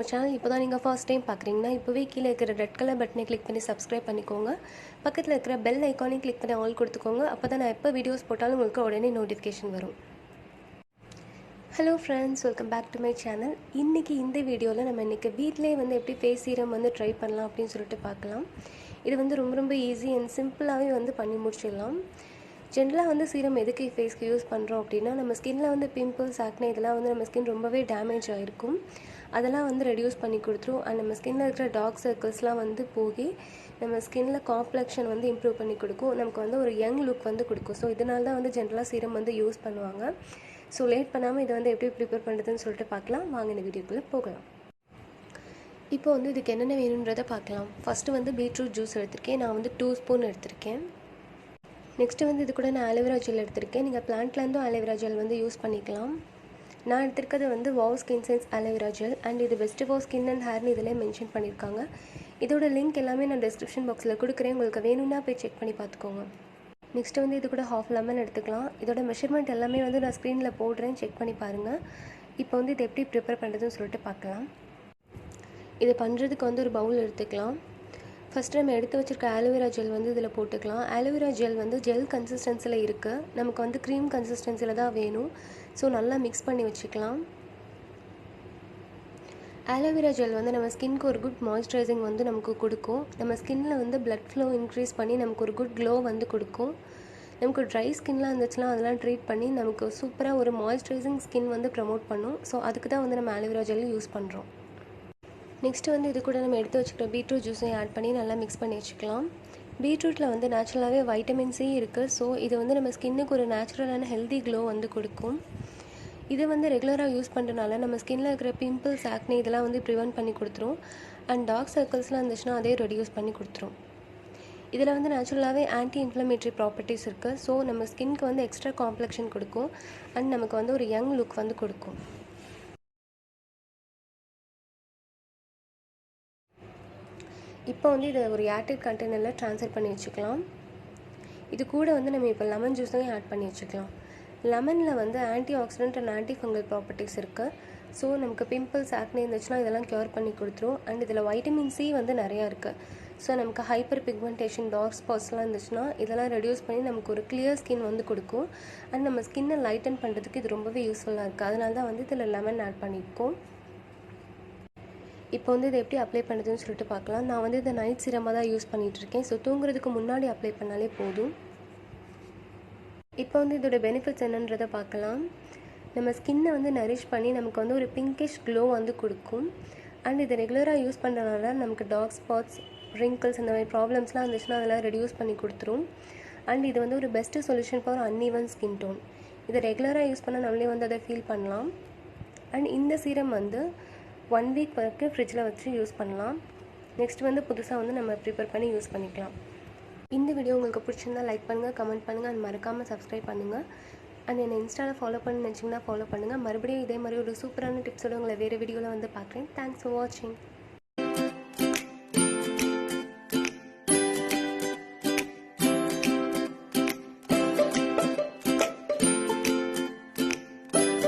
Channel இப்போ தான் நீங்கள் ஃபர்ஸ்ட் டைம் பார்க்குறீங்கன்னா இப்போவே கீழே இருக்கிற ரெட் கலர் பட்டனை கிளிக் பண்ணி சப்ஸ்கிரைப் பண்ணிக்கோங்க. பக்கத்தில் இருக்கிற பெல் ஐக்கானையும் கிளிக் பண்ணி ஆல் கொடுத்துக்கோங்க. அப்போ தான் நான் எப்போ வீடியோஸ் போட்டாலும் உங்களுக்கு உடனே நோட்டிஃபிகேஷன் வரும். Hello friends, welcome back to my channel. இன்றைக்கி இந்த வீடியோவில் நம்ம இன்றைக்கி வீட்டிலே வந்து எப்படி ஃபேஸ் சீரம் வந்து ட்ரை பண்ணலாம் அப்படின்னு சொல்லிட்டு பார்க்கலாம். இது வந்து ரொம்ப ஈஸி அண்ட் சிம்பிளாகவே வந்து பண்ணி முடிச்சிடலாம். ஜென்ரலாக வந்து சீரம் எதுக்கு ஃபேஸ்க்கு யூஸ் பண்ணுறோம் அப்படின்னா, நம்ம ஸ்கின்னில் வந்து பிம்பிள்ஸ், ஆக்னே இதெல்லாம் வந்து நம்ம ஸ்கின் ரொம்பவே டேமேஜ் ஆகிருக்கும். அதெல்லாம் வந்து ரெடியூஸ் பண்ணி கொடுத்துரும். அண்ட் நம்ம ஸ்கின்னில் இருக்கிற டார்க் சர்க்கிள்ஸ்லாம் வந்து போகி நம்ம ஸ்கின்னில் காம்ப்ளெக்ஷன் வந்து இம்ப்ரூவ் பண்ணி கொடுக்கும். நமக்கு வந்து ஒரு யங் லுக் வந்து கொடுக்கும். ஸோ இதனால தான் வந்து ஜென்ரலாக சீரம் வந்து யூஸ் பண்ணுவாங்க. ஸோ லேட் பண்ணாமல் இதை வந்து எப்படி ப்ரிப்பேர் பண்ணுறதுன்னு சொல்லிட்டு பார்க்கலாம். வாங்க இந்த வீடியோக்குள்ளே போகலாம். இப்போ வந்து இதுக்கு என்னென்ன வேணுன்றதை பார்க்கலாம். ஃபஸ்ட்டு வந்து பீட்ரூட் ஜூஸ் எடுத்திருக்கேன். நான் வந்து 2 ஸ்பூன் எடுத்திருக்கேன். நெக்ஸ்ட்டு வந்து இது கூட நான் ஆலோவேரா ஜெல் எடுத்திருக்கேன். நீங்கள் பிளான்ட்லேருந்தும் ஆலோவேரா ஜெல் வந்து யூஸ் பண்ணிக்கலாம். நான் எடுத்திருக்கிறது வந்து wow skin sense aloe vera gel and இது பெஸ்ட் ஃபார் ஸ்கின் அண்ட் ஹேர்னு இதிலே மென்ஷன் பண்ணியிருக்காங்க. இதோட லிங்க் எல்லாமே நான் டிஸ்கிரிப்ஷன் பாக்ஸில் கொடுக்குறேன். உங்களுக்கு வேணும்னா போய் செக் பண்ணி பார்த்துக்கோங்க. நெக்ஸ்ட்டு வந்து இது கூட ½ லெமன் எடுத்துக்கலாம். இதோட மெஷர்மெண்ட் எல்லாமே வந்து நான் ஸ்க்ரீனில் போடுறேன், செக் பண்ணி பாருங்கள். இப்போ வந்து இது எப்படி ப்ரிப்பேர் பண்ணுறதுன்னு சொல்லிட்டு பார்க்கலாம். இது பண்ணுறதுக்கு வந்து ஒரு பவுல் எடுத்துக்கலாம். ஃபஸ்ட்டு நம்ம எடுத்து வச்சுருக்க ஆலோவேரா ஜெல் வந்து இதில் போட்டுக்கலாம். ஆலோவேரா ஜெல் வந்து ஜெல் கன்சிஸ்டன்சியில் இருக்குது. நமக்கு வந்து க்ரீம் கன்சிஸ்டன்சியில் தான் வேணும். ஸோ நல்லா மிக்ஸ் பண்ணி வச்சுக்கலாம். ஆலோவேரா ஜெல் வந்து நம்ம ஸ்கின்க்கு ஒரு குட் மாய்ஸ்சரைசிங் வந்து நமக்கு கொடுக்கும். நம்ம ஸ்கின்னில் வந்து பிளட் ஃப்ளோ இன்க்ரீஸ் பண்ணி நமக்கு ஒரு குட் க்ளோ வந்து கொடுக்கும். நமக்கு ட்ரை ஸ்கின்லாம் இருந்துச்சுன்னா அதெல்லாம் ட்ரீட் பண்ணி நமக்கு சூப்பராக ஒரு மாய்ஸ்சரைசிங் ஸ்கின் வந்து ப்ரமோட் பண்ணும். ஸோ அதுக்கு தான் வந்து நம்ம ஆலோவேரா ஜெல் யூஸ் பண்ணுறோம். நெக்ஸ்ட்டு வந்து இது கூட நம்ம எடுத்து வச்சுக்கிற பீட்ரூட் ஜூஸையும் ஆட் பண்ணி நல்லா மிக்ஸ் பண்ணி வச்சுக்கலாம். பீட்ரூட்டில் வந்து நேச்சுரலாகவே வைட்டமின் சி இருக்குது. ஸோ இது வந்து நம்ம ஸ்கின்னுக்கு ஒரு நேச்சுரலான ஹெல்தி க்ளோ வந்து கொடுக்கும். இது வந்து ரெகுலராக யூஸ் பண்ணுறதுனால நம்ம ஸ்கின்னில் இருக்கிற பிம்பிள்ஸ், ஆக்னே இதெல்லாம் வந்து ப்ரிவென்ட் பண்ணி கொடுத்துரும். அண்ட் டார்க் சர்க்கிள்ஸ்லாம் இருந்துச்சுன்னா அதே ரெடியூஸ் பண்ணி கொடுத்துரும். இதில் வந்து நேச்சுரலாகவே ஆன்டி இன்ஃப்ளமேட்டரி ப்ராப்பர்ட்டிஸ் இருக்குது. ஸோ நம்ம ஸ்கின்க்கு வந்து எக்ஸ்ட்ரா காம்ப்ளெக்ஷன் கொடுக்கும் அண்ட் நமக்கு வந்து ஒரு யங் லுக் வந்து கொடுக்கும். இப்போ வந்து இதை ஒரு ஏர்டைட் கண்டெய்னரில் ட்ரான்ஸ்ஃபர் பண்ணி வச்சுக்கலாம். இது கூட வந்து நம்ம இப்போ லெமன் ஜூஸையும் ஆட் பண்ணி வச்சுக்கலாம். லெமனில் வந்து anti accident and anti fungal properties இருக்குது. ஸோ நமக்கு பிம்பிள்ஸ், ஆக்னே இருந்துச்சுன்னா இதெல்லாம் க்யூர் பண்ணி கொடுத்துரும். அண்ட் இதில் வைட்டமின் சி வந்து நிறையா இருக்குது. ஸோ நமக்கு ஹைப்பர் பிக்மெண்டேஷன், டார்க் ஸ்பாட்ஸ்லாம் இருந்துச்சுன்னா இதெல்லாம் ரெடியூஸ் பண்ணி நமக்கு ஒரு கிளியர் ஸ்கின் வந்து கொடுக்கும். அண்ட் நம்ம ஸ்கின்னை லைட்டன் பண்ணுறதுக்கு இது ரொம்பவே யூஸ்ஃபுல்லாக இருக்குது. அதனால தான் வந்து இதில் லெமன் ஆட் பண்ணியிருக்கோம். இப்போ வந்து இதை எப்படி அப்ளை பண்ணுறதுன்னு சொல்லிட்டு பார்க்கலாம். நான் வந்து இதை நைட் சீரமாக தான் யூஸ் பண்ணிகிட்ருக்கேன். ஸோ தூங்குறதுக்கு முன்னாடி அப்ளை பண்ணாலே போதும். இப்போ வந்து இதோட பெனிஃபிட்ஸ் என்னன்றதை பார்க்கலாம். நம்ம ஸ்கின்னை வந்து நரிஷ் பண்ணி நமக்கு வந்து ஒரு பிங்கிஷ் க்ளோ வந்து கொடுக்கும். அண்ட் இதை ரெகுலராக யூஸ் பண்ணுறதுனால நமக்கு டார்க் ஸ்பாட்ஸ், ரிங்கிள்ஸ் இந்த மாதிரி ப்ராப்ளம்ஸ்லாம் இருந்துச்சுன்னா அதெல்லாம் ரெடியூஸ் பண்ணி கொடுத்துரும். அண்ட் இது வந்து ஒரு best solution for uneven skin tone. இதை ரெகுலராக யூஸ் பண்ணால் நம்மளே வந்து அதை ஃபீல் பண்ணலாம். அண்ட் இந்த சீரம் வந்து 1 வீக் வரைக்கும் ஃப்ரிட்ஜில் வச்சு யூஸ் பண்ணலாம். நெக்ஸ்ட் வந்து புதுசாக வந்து நம்ம ப்ரிப்பேர் பண்ணி யூஸ் பண்ணிக்கலாம். இந்த வீடியோ உங்களுக்கு பிடிச்சிருந்தால் லைக் பண்ணுங்கள், கமெண்ட் பண்ணுங்கள் அண்ட் மறக்காமல் சப்ஸ்கிரைப் பண்ணுங்கள். அண்ட் என்னை இன்ஸ்டாவில் ஃபாலோ பண்ணி நினச்சிங்கன்னா ஃபாலோ பண்ணுங்கள். மறுபடியும் இதே மாதிரி ஒரு சூப்பரான டிப்ஸோடு உங்களை வேறு வீடியோவில் வந்து பார்க்குறேன். தேங்க்ஸ் ஃபார் வாட்சிங்.